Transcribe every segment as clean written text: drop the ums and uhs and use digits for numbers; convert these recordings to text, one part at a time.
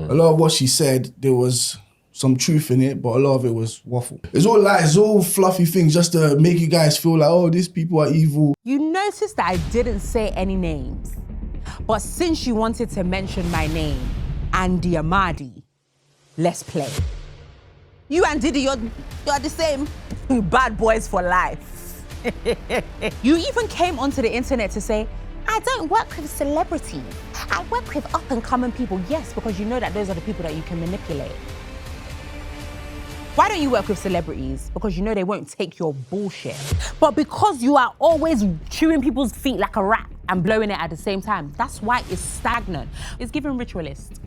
A lot of what she said, there was some truth in it, but a lot of it was waffle. It's all lies, it's all fluffy things just to make you guys feel like, oh, these people are evil. You noticed that I didn't say any names, but since you wanted to mention my name, Andy Amadi, let's play. You and Diddy, you're the same. Bad boys for life. You even came onto the internet to say, I don't work with celebrities. I work with up-and-coming people. Yes, because you know that those are the people that you can manipulate. Why don't you work with celebrities? Because you know they won't take your bullshit. But because you are always chewing people's feet like a rat and blowing it at the same time, that's why it's stagnant. It's giving ritualist.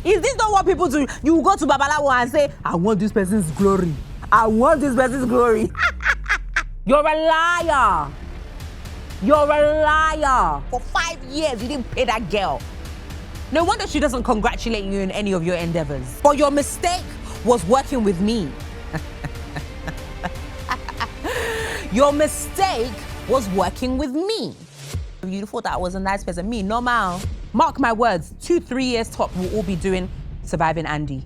Is this not what people do? You go to Babalawo and say, I want this person's glory. I want this person's glory. You're a liar. You're a liar. For 5 years, you didn't pay that girl. No wonder she doesn't congratulate you in any of your endeavors. But your mistake was working with me. Your mistake was working with me. You thought that I was a nice person. Me, normal. Mark my words, 2-3 years top, we'll all be doing Surviving Andy.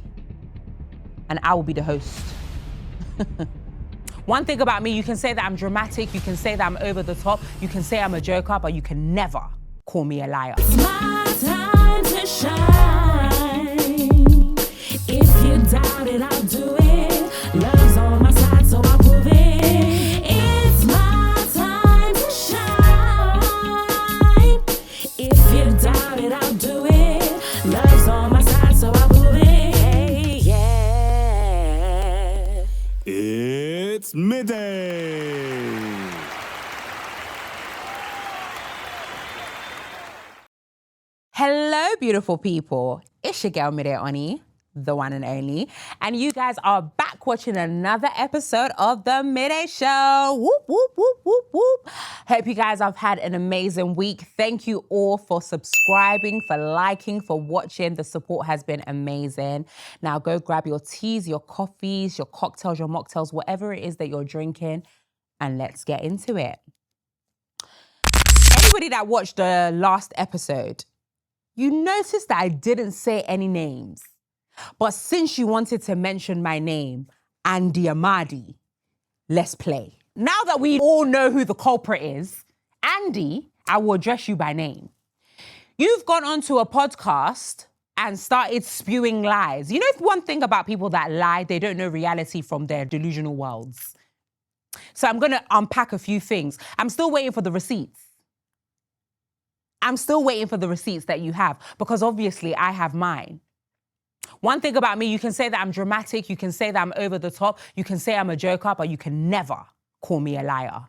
And I will be the host. One thing about me, you can say that I'm dramatic, you can say that I'm over the top, you can say I'm a joker, but you can never call me a liar. It's my time to shine. If you doubt it, I'll do it. Love's on my side, so I'll prove it. It's my time to shine. If you doubt it, I'll do it. Love's on my side, so I'll prove it. Hey, yeah. It's Mide. Hello, beautiful people. It's your girl, Mide Show, the one and only. And you guys are back watching another episode of the Mide Show. Whoop, whoop, whoop, whoop, whoop. Hope you guys have had an amazing week. Thank you all for subscribing, for liking, for watching. The support has been amazing. Now go grab your teas, your coffees, your cocktails, your mocktails, whatever it is that you're drinking, and let's get into it. Anybody that watched the last episode, you noticed that I didn't say any names. But since you wanted to mention my name, Andy Amadi, let's play. Now that we all know who the culprit is, Andy, I will address you by name. You've gone onto a podcast and started spewing lies. You know one thing about people that lie, they don't know reality from their delusional worlds. So I'm gonna unpack a few things. I'm still waiting for the receipts. I'm still waiting for the receipts that you have, because obviously I have mine. One thing about me, you can say that I'm dramatic, you can say that I'm over the top, you can say I'm a joker, but you can never call me a liar.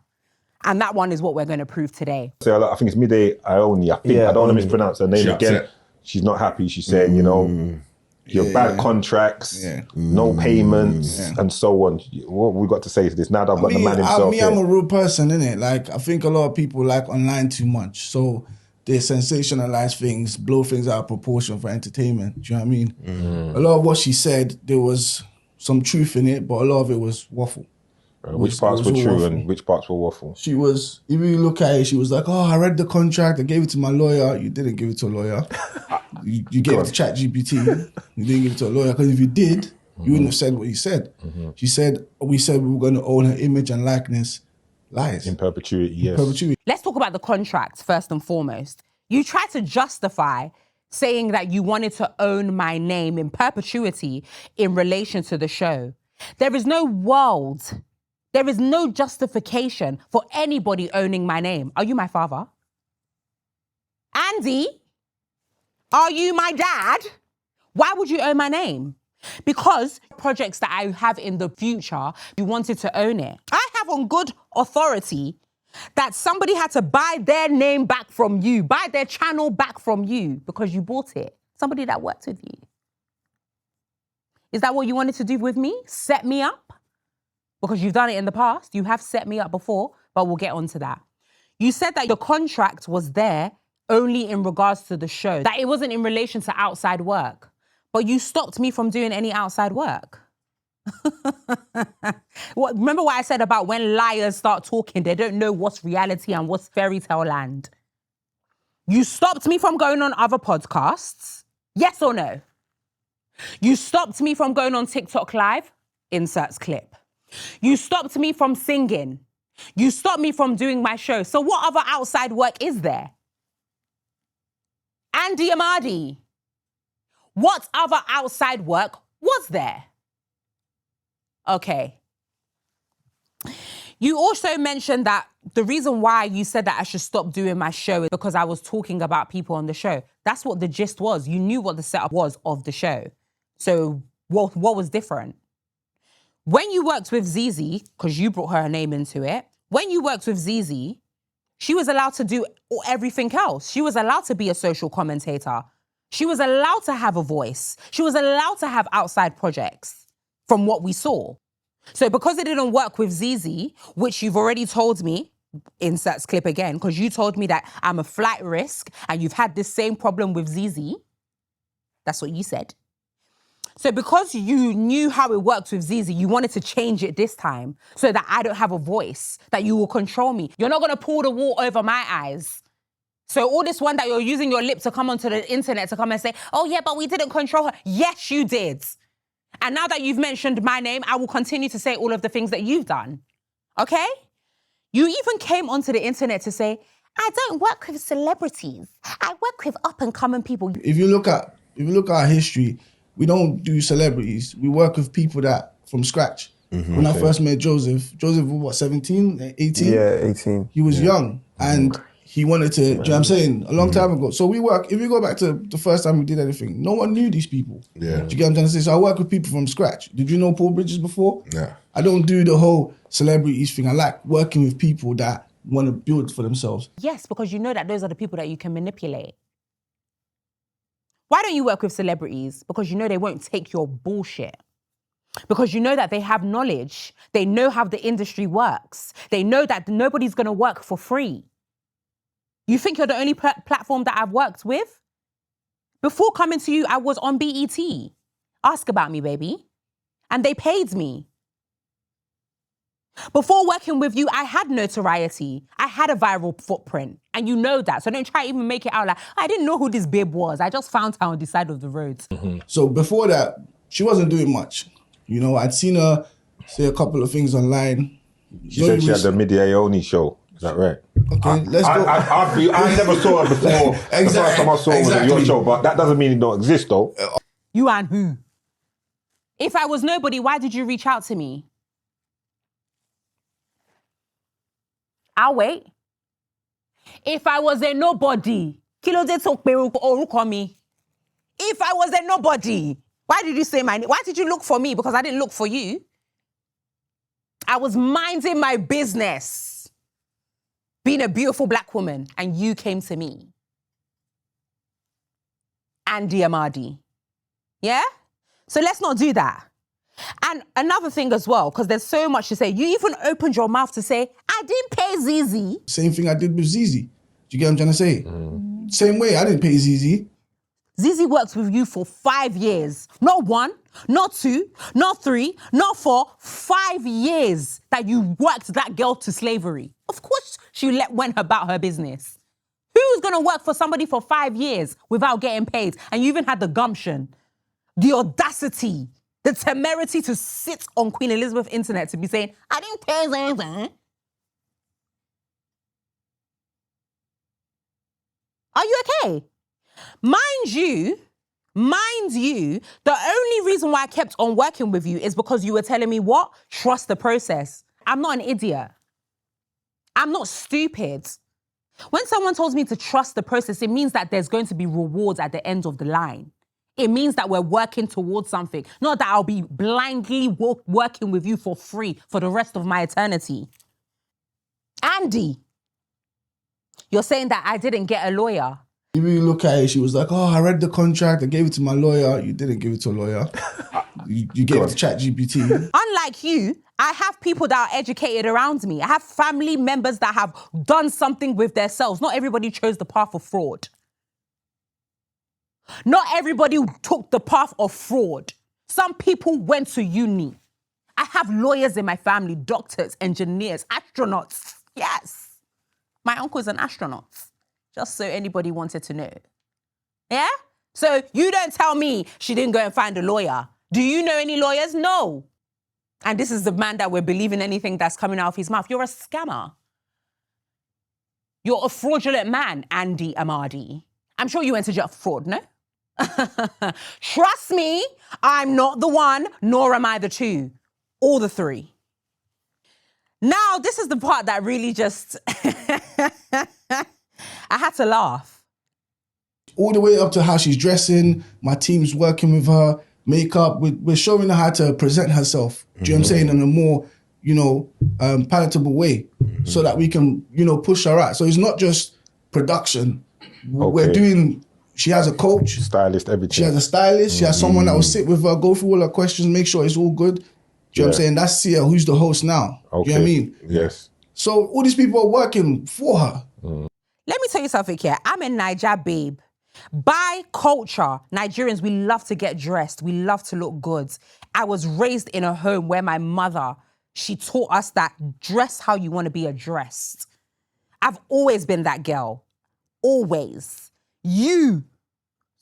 And that one is what we're going to prove today. So I think it's Mide Ioni. I don't want to mispronounce her name again. She's not happy. She's saying, you know, your bad contracts, no payments, and so on. What we got to say to this? Now that I've got the man himself I'm a real person, innit? Like, I think a lot of people like online too much. So they sensationalize things, blow things out of proportion for entertainment. Do you know what I mean? A lot of what she said, there was some truth in it, but a lot of it was waffle. Which parts were true waffle. And which parts were waffle? She was, if you look at it, she was like, oh, I read the contract, I gave it to my lawyer. You didn't give it to a lawyer. you gave it to ChatGPT. You didn't give it to a lawyer, because if you did, you wouldn't have said what you said. She said, we said we were going to own her image and likeness. Lies. In perpetuity, yes. In perpetuity. Let's talk about the contract first and foremost. You tried to justify saying that you wanted to own my name in perpetuity in relation to the show. There is no world, there is no justification for anybody owning my name. Are you my father? Andy, are you my dad? Why would you own my name? Because projects that I have in the future, you wanted to own it. I have on good authority that somebody had to buy their name back from you, buy their channel back from you because you bought it. Somebody that worked with you. Is that what you wanted to do with me? Set me up? Because you've done it in the past. You have set me up before, but we'll get onto that. You said that your contract was there only in regards to the show, that it wasn't in relation to outside work. But you stopped me from doing any outside work. Remember what I said about when liars start talking, they don't know what's reality and what's fairy tale land. You stopped me from going on other podcasts. Yes or no? You stopped me from going on TikTok Live. Inserts clip. You stopped me from singing. You stopped me from doing my show. So what other outside work is there? Andy Amadi, what other outside work was there? Okay. You also mentioned that the reason why you said that I should stop doing my show is because I was talking about people on the show. That's what the gist was. You knew what the setup was of the show. So what was different? When you worked with Zizi, because you brought her name into it, when you worked with Zizi, she was allowed to do everything else. She was allowed to be a social commentator. She was allowed to have a voice. She was allowed to have outside projects from what we saw. So because it didn't work with Zizi, which you've already told me, inserts clip again, because you told me that I'm a flight risk and you've had this same problem with Zizi. That's what you said. So because you knew how it worked with Zizi, you wanted to change it this time so that I don't have a voice, that you will control me. You're not going to pull the wool over my eyes. So all this one that you're using your lip to come onto the internet to come and say, oh yeah, but we didn't control her. Yes, you did. And now that you've mentioned my name, I will continue to say all of the things that you've done. Okay? You even came onto the internet to say, I don't work with celebrities. I work with up-and-coming people. If you look at our history, we don't do celebrities. We work with people that from scratch. When I first met Joseph was what, 17, 18? Yeah, 18. He was young and he wanted to, do you know what I'm saying? A long time ago. So we work, if you go back to the first time we did anything, no one knew these people. Yeah. Do you get what I'm trying to say? So I work with people from scratch. Did you know Paul Bridges before? Yeah. I don't do the whole celebrities thing. I like working with people that want to build for themselves. Yes, because you know that those are the people that you can manipulate. Why don't you work with celebrities? Because you know they won't take your bullshit. Because you know that they have knowledge. They know how the industry works. They know that nobody's going to work for free. You think you're the only platform that I've worked with? Before coming to you, I was on BET. Ask about me, baby. And they paid me. Before working with you, I had notoriety. I had a viral footprint. And you know that. So don't try to even make it out like, I didn't know who this babe was. I just found her on the side of the road. So before that, she wasn't doing much. You know, I'd seen her say a couple of things online. She said she had the Mide Show. Is that right? Okay, let's go. I never saw her before. The first time I saw her was at your show, but that doesn't mean it don't exist though. You and who? If I was nobody, why did you reach out to me? I'll wait. If I was a nobody, if I was a nobody, why did you say my name? Why did you look for me? Because I didn't look for you. I was minding my business, being a beautiful black woman, and you came to me. Andy Amadi. Yeah? So let's not do that. And another thing as well, because there's so much to say. You even opened your mouth to say, I didn't pay Zizi. Same thing I did with Zizi. Do you get what I'm trying to say? Same way, I didn't pay Zizi. Zizi worked with you for 5 years. Not 1, not 2, not 3, not 4, 5 years that you worked that girl to slavery. Of course she went about her business. Who's gonna work for somebody for 5 years without getting paid? And you even had the gumption, the audacity, the temerity to sit on Queen Elizabeth internet to be saying, I didn't pay anything. Are you okay? Mind you, the only reason why I kept on working with you is because you were telling me what? Trust the process. I'm not an idiot. I'm not stupid. When someone tells me to trust the process, it means that there's going to be rewards at the end of the line. It means that we're working towards something. Not that I'll be blindly working with you for free for the rest of my eternity. Andy, you're saying that I didn't get a lawyer. If you look at it, she was like, oh, I read the contract, I gave it to my lawyer. You didn't give it to a lawyer. You gave it to ChatGPT. Unlike you, I have people that are educated around me. I have family members that have done something with themselves. Not everybody chose the path of fraud. Not everybody took the path of fraud. Some people went to uni. I have lawyers in my family, doctors, engineers, astronauts. Yes. My uncle is an astronaut. Just so anybody wanted to know. Yeah? So you don't tell me she didn't go and find a lawyer. Do you know any lawyers? No. And this is the man that we're believing anything that's coming out of his mouth. You're a scammer. You're a fraudulent man, Andy Amadi. I'm sure you went to jail for fraud, no? Trust me, I'm not the one, nor am I the two. Or the three. Now, this is the part that really just... I had to laugh. All the way up to how she's dressing, my team's working with her, makeup, we're showing her how to present herself. Do you know what I'm saying? In a more, palatable way so that we can, push her out. So it's not just production. We're doing, she has a coach. Stylist, everything. She has a stylist. She has someone that will sit with her, go through all her questions, make sure it's all good. Do you know what I'm saying? That's Sia, who's the host now. Okay. Do you know what I mean? Yes. So all these people are working for her. Let me tell you something here. I'm a Niger babe. By culture, Nigerians, we love to get dressed. We love to look good. I was raised in a home where my mother, she taught us that dress how you want to be addressed. I've always been that girl. Always. You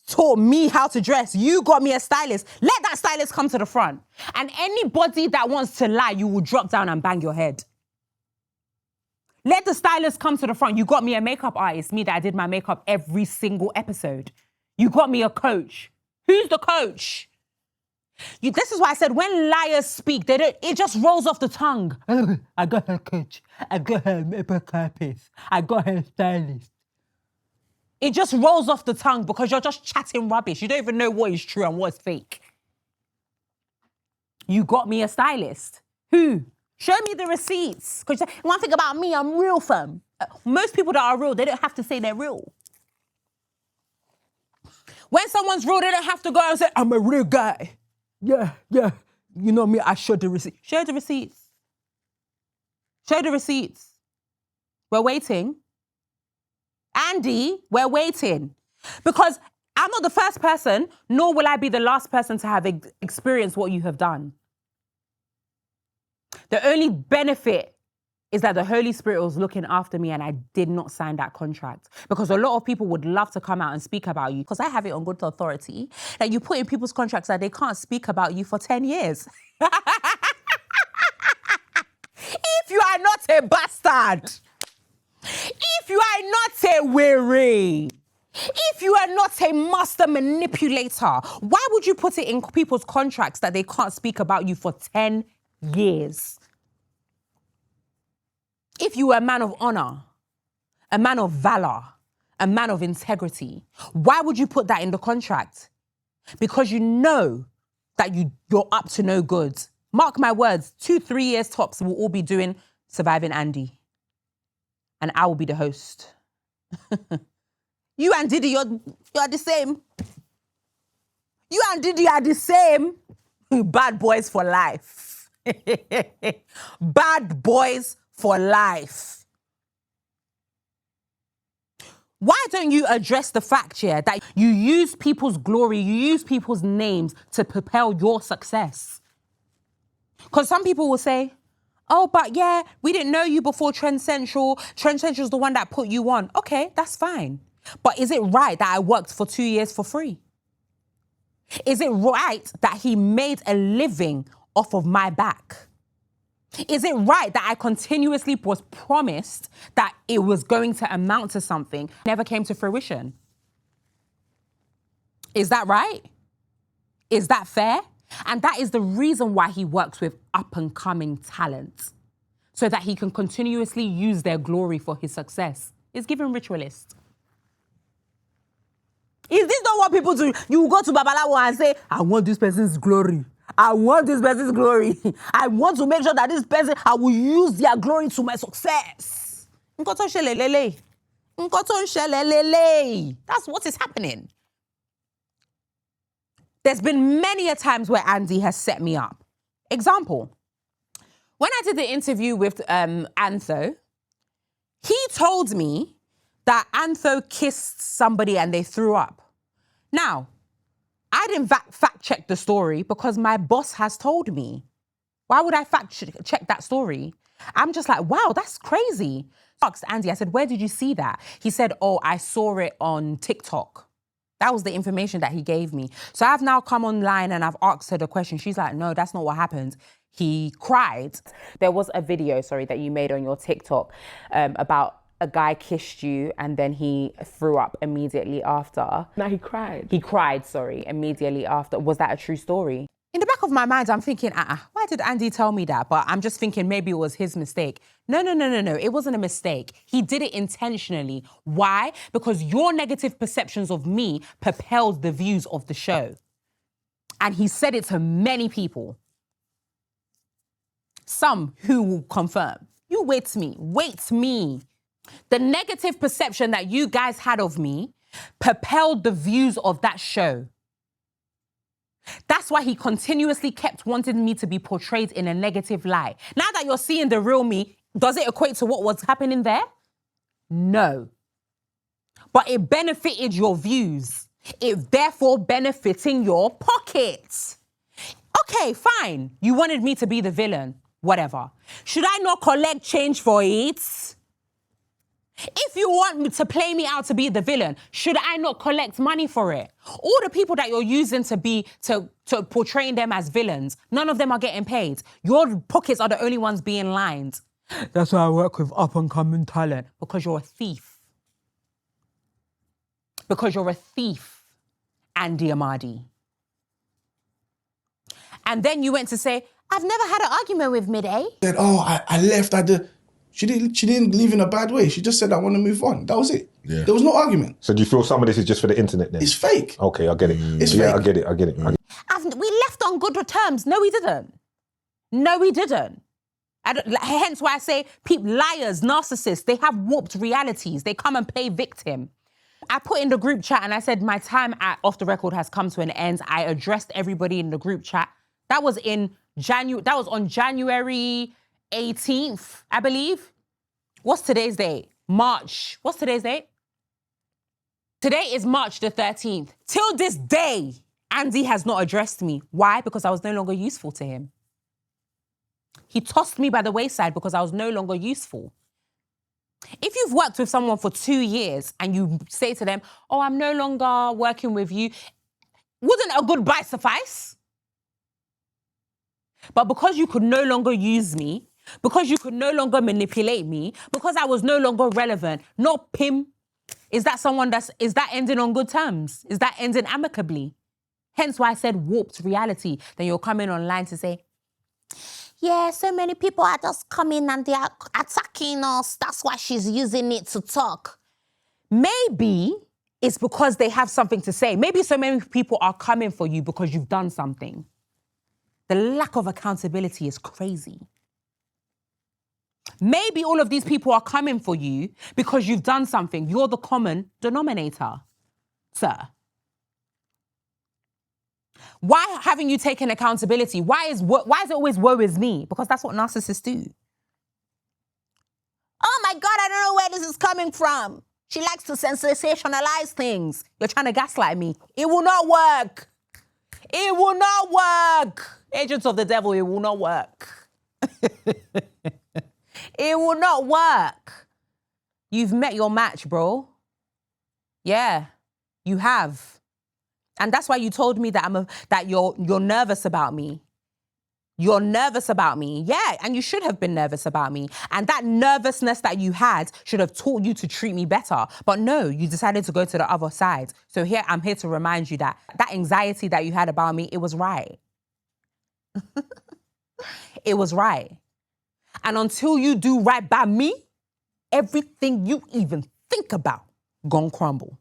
taught me how to dress. You got me a stylist. Let that stylist come to the front. And anybody that wants to lie, you will drop down and bang your head. Let the stylist come to the front. You got me a makeup artist, me that I did my makeup every single episode. You got me a coach. Who's the coach? This is why I said when liars speak, it just rolls off the tongue. I got her coach. I got her makeup artist. I got her stylist. It just rolls off the tongue because you're just chatting rubbish. You don't even know what is true and what is fake. You got me a stylist. Who? Show me the receipts. Because one thing about me, I'm real, fam. Most people that are real, they don't have to say they're real. When someone's real, they don't have to go and say, I'm a real guy. Yeah. You know me, I showed the receipts. Show the receipts. Show the receipts. We're waiting. Andy, we're waiting. Because I'm not the first person, nor will I be the last person to have experienced what you have done. The only benefit is that the Holy Spirit was looking after me and I did not sign that contract. Because a lot of people would love to come out and speak about you, because I have it on good authority, that you put in people's contracts that they can't speak about you for 10 years. If you are not a bastard, if you are not a weary, if you are not a master manipulator, why would you put it in people's contracts that they can't speak about you for 10 years? If you were a man of honor, a man of valor, a man of integrity, why would you put that in the contract? Because you know that you're up to no good. Mark my words, 2-3 years tops, we'll all be doing Surviving Andy. And I will be the host. You and Diddy, you're the same. You and Diddy are the same. Bad boys for life. Bad boys for life. Why don't you address the fact here that you use people's glory, you use people's names to propel your success? Because some people will say, oh, but yeah, we didn't know you before Trend Central. Trend Central's the one that put you on. Okay, that's fine. But is it right that I worked for 2 years for free? Is it right that he made a living off of my back? Is it right that I continuously was promised that it was going to amount to something, never came to fruition? Is that right? Is that fair? And that is the reason why he works with up-and-coming talent, so that he can continuously use their glory for his success. It's giving ritualist. Is this not what people do? You go to Babalawo and say, I want this person's glory. I want this person's glory. I want to make sure that this person, I will use their glory to my success. That's what is happening. There's been many a times where Andy has set me up. Example, when I did the interview with Antho, he told me that Antho kissed somebody and they threw up. Now, I didn't fact check the story because my boss has told me. Why would I fact check that story? I'm just like, wow, that's crazy. I asked Andy, I said, where did you see that? He said, oh, I saw it on TikTok. That was the information that he gave me. So I've now come online and I've asked her the question. She's like, no, that's not what happened. He cried. There was a video, that you made on your TikTok about a guy kissed you and then he threw up immediately after. No, he cried. He cried, immediately after. Was that a true story? In the back of my mind, I'm thinking, why did Andy tell me that? But I'm just thinking maybe it was his mistake. No. It wasn't a mistake. He did it intentionally. Why? Because your negative perceptions of me propelled the views of the show. And he said it to many people. Some who will confirm. You wait me. The negative perception that you guys had of me propelled the views of that show. That's why he continuously kept wanting me to be portrayed in a negative light. Now that you're seeing the real me, does it equate to what was happening there? No. But it benefited your views. It therefore benefiting your pockets. Okay, fine. You wanted me to be the villain. Whatever. Should I not collect change for it? If you want me to play me out to be the villain, should I not collect money for it? All the people that you're using to portraying them as villains, none of them are getting paid. Your pockets are the only ones being lined. That's why I work with up-and-coming talent, because you're a thief. Because you're a thief, Andy Amadi. And then you went to say, I've never had an argument with Mide. Said, I left at the... She didn't leave in a bad way. She just said, I want to move on. That was it. Yeah. There was no argument. So do you feel some of this is just for the internet then? It's fake. Okay, I get it. It's fake. I get it. We left on good terms. No, we didn't. Hence why I say people, liars, narcissists, they have warped realities. They come and play victim. I put in the group chat and I said, my time at Off the Record has come to an end. I addressed everybody in the group chat. That was in January. That was on January 18th, I believe. What's today's date? March. What's today's date? Today is March the 13th. Till this day, Andy has not addressed me. Why? Because I was no longer useful to him. He tossed me by the wayside because I was no longer useful. If you've worked with someone for 2 years and you say to them, oh, I'm no longer working with you, wouldn't a goodbye suffice? But because you could no longer use me, because you could no longer manipulate me, because I was no longer relevant, not Pim, is that ending on good terms? Is that ending amicably? Hence why I said warped reality. Then you're coming online to say, yeah, so many people are just coming and they are attacking us. That's why she's using it to talk. Maybe it's because they have something to say. Maybe so many people are coming for you because you've done something. The lack of accountability is crazy. Maybe all of these people are coming for you because you've done something. You're the common denominator, sir. Why haven't you taken accountability? Why is it always woe is me? Because that's what narcissists do. Oh my God, I don't know where this is coming from. She likes to sensationalize things. You're trying to gaslight me. It will not work. It will not work. Agents of the devil, it will not work. It will not work. You've met your match, bro. Yeah, you have. And that's why you told me that you're nervous about me. You're nervous about me. Yeah, and you should have been nervous about me. And that nervousness that you had should have taught you to treat me better. But no, you decided to go to the other side. So I'm here to remind you that anxiety that you had about me, it was right. It was right. And until you do right by me, everything you even think about gon' crumble.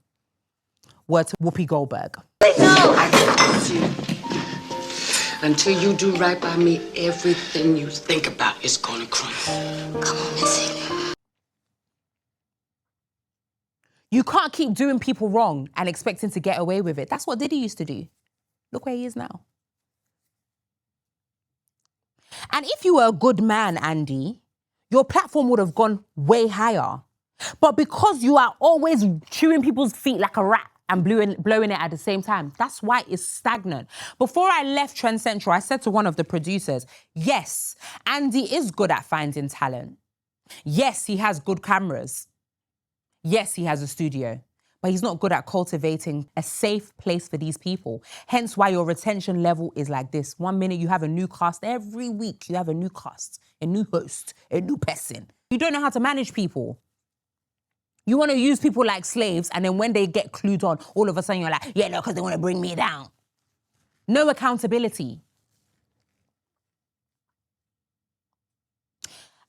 Word to Whoopi Goldberg. No, I can promise you. Until you do right by me, everything you think about is gonna crumble. Come on, Missy. You can't keep doing people wrong and expecting to get away with it. That's what Diddy used to do. Look where he is now. And if you were a good man, Andy, your platform would have gone way higher. But because you are always chewing people's feet like a rat, and blowing it at the same time. That's why it's stagnant. Before I left Trend Central, I said to one of the producers, yes, Andy is good at finding talent. Yes, he has good cameras. Yes, he has a studio. But he's not good at cultivating a safe place for these people. Hence why your retention level is like this. 1 minute you have a new cast. Every week you have a new cast, a new host, a new person. You don't know how to manage people. You want to use people like slaves, and then when they get clued on, all of a sudden you're like, yeah, no, because they want to bring me down. No accountability.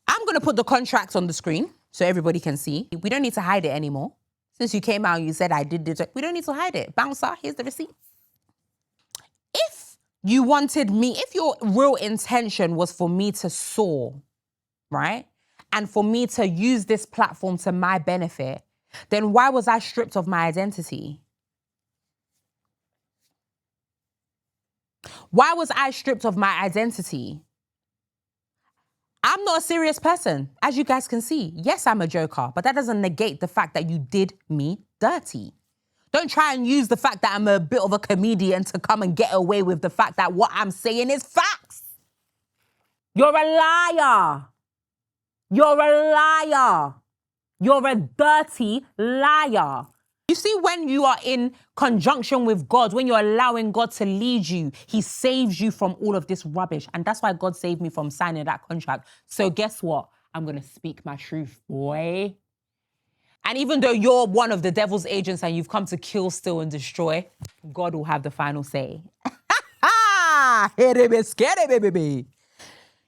I'm going to put the contract on the screen so everybody can see. We don't need to hide it anymore. Since you came out and you said I did this, we don't need to hide it. Bouncer, here's the receipt. If you wanted me, if your real intention was for me to soar, right? And for me to use this platform to my benefit, then why was I stripped of my identity? Why was I stripped of my identity? I'm not a serious person, as you guys can see. Yes, I'm a joker, but that doesn't negate the fact that you did me dirty. Don't try and use the fact that I'm a bit of a comedian to come and get away with the fact that what I'm saying is facts. You're a liar. You're a liar. You're a dirty liar. You see, when you are in conjunction with God, when you're allowing God to lead you, he saves you from all of this rubbish. And that's why God saved me from signing that contract. So guess what? I'm going to speak my truth, boy. And even though you're one of the devil's agents and you've come to kill, steal, and destroy, God will have the final say.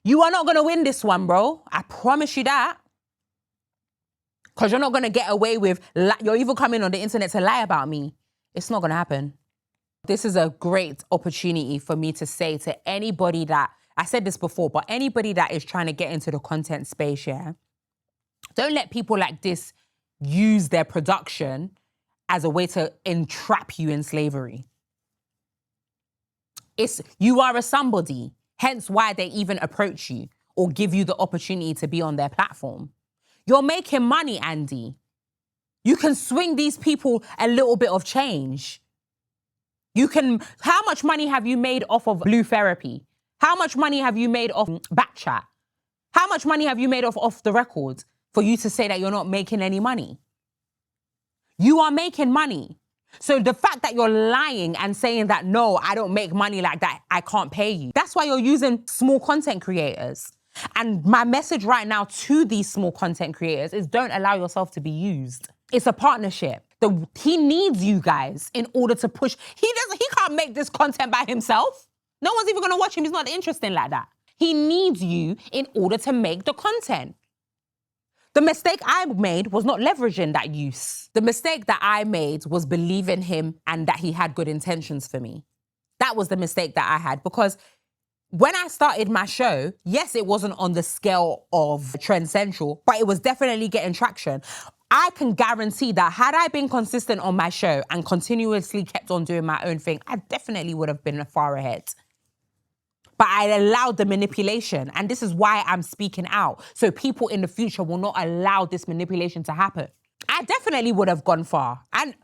You are not going to win this one, bro. I promise you that. Because you're not going to get away with, you're even coming on the internet to lie about me. It's not going to happen. This is a great opportunity for me to say to anybody that, I said this before, but anybody that is trying to get into the content space, yeah, don't let people like this use their production as a way to entrap you in slavery. You are a somebody, hence why they even approach you or give you the opportunity to be on their platform. You're making money, Andy. You can swing these people a little bit of change. How much money have you made off of Blue Therapy? How much money have you made off Backchat? How much money have you made off the record for you to say that you're not making any money? You are making money. So the fact that you're lying and saying that, no, I don't make money like that, I can't pay you. That's why you're using small content creators. And my message right now to these small content creators is don't allow yourself to be used. It's a partnership. He needs you guys in order to push. He can't make this content by himself. No one's even gonna watch him. He's not interesting like that. He needs you in order to make the content. The mistake I made was not leveraging that use. The mistake that I made was believing him and that he had good intentions for me. That was the mistake that I had, because when I started my show, yes, it wasn't on the scale of Trend Central, but it was definitely getting traction. I can guarantee that had I been consistent on my show and continuously kept on doing my own thing, I definitely would have been far ahead. But I allowed the manipulation, and this is why I'm speaking out. So people in the future will not allow this manipulation to happen. I definitely would have gone far. And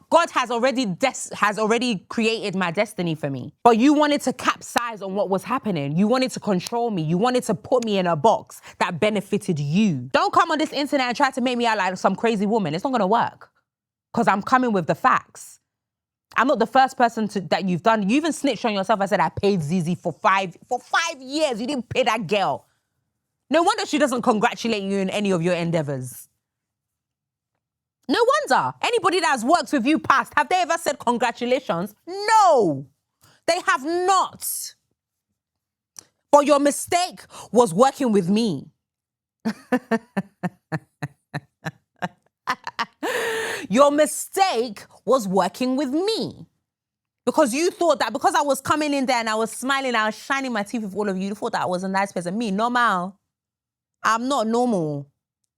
God has already created my destiny for me. But you wanted to capsize on what was happening. You wanted to control me. You wanted to put me in a box that benefited you. Don't come on this internet and try to make me out like some crazy woman. It's not going to work. Because I'm coming with the facts. I'm not the first person that you've done. You even snitched on yourself. I said I paid Zizi for 5 years. You didn't pay that girl. No wonder she doesn't congratulate you in any of your endeavors. No wonder. Anybody that has worked with you past, have they ever said congratulations? No, they have not. But your mistake was working with me. Your mistake was working with me. Because you thought that because I was coming in there and I was smiling, I was shining my teeth with all of you, you thought that I was a nice person. Me, normal. I'm not normal.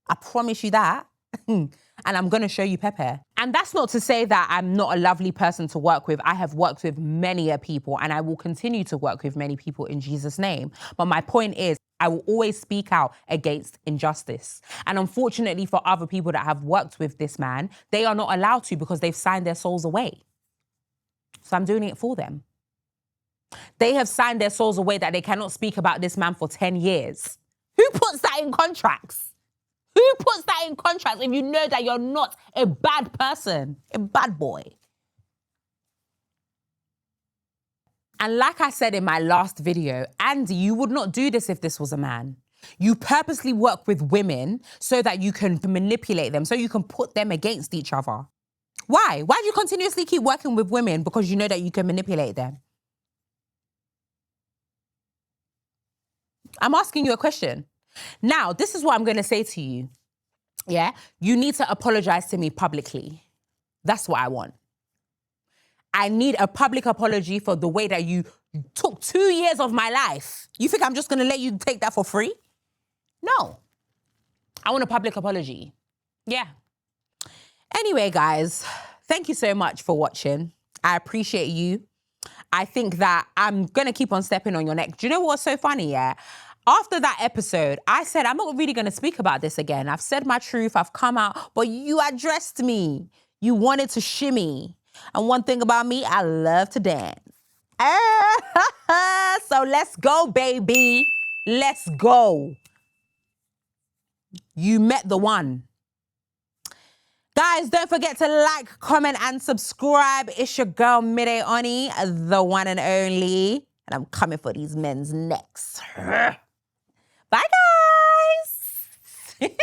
I promise you that. And I'm going to show you Pepe. And that's not to say that I'm not a lovely person to work with. I have worked with many people and I will continue to work with many people in Jesus' name. But my point is, I will always speak out against injustice. And unfortunately for other people that have worked with this man, they are not allowed to because they've signed their souls away. So I'm doing it for them. They have signed their souls away that they cannot speak about this man for 10 years. Who puts that in contracts? Who puts that in contracts if you know that you're not a bad person, a bad boy? And like I said in my last video, Andy, you would not do this if this was a man. You purposely work with women so that you can manipulate them, so you can put them against each other. Why? Why do you continuously keep working with women? Because you know that you can manipulate them. I'm asking you a question. Now, this is what I'm going to say to you. Yeah? You need to apologize to me publicly. That's what I want. I need a public apology for the way that you took 2 years of my life. You think I'm just going to let you take that for free? No. I want a public apology. Yeah. Anyway, guys, thank you so much for watching. I appreciate you. I think that I'm going to keep on stepping on your neck. Do you know what's so funny, yeah? After that episode, I said, I'm not really going to speak about this again. I've said my truth. I've come out. But you addressed me. You wanted to shimmy. And one thing about me, I love to dance. So let's go, baby. Let's go. You met the one. Guys, don't forget to like, comment, and subscribe. It's your girl, Mide Oni, the one and only. And I'm coming for these men's necks. Bye, guys.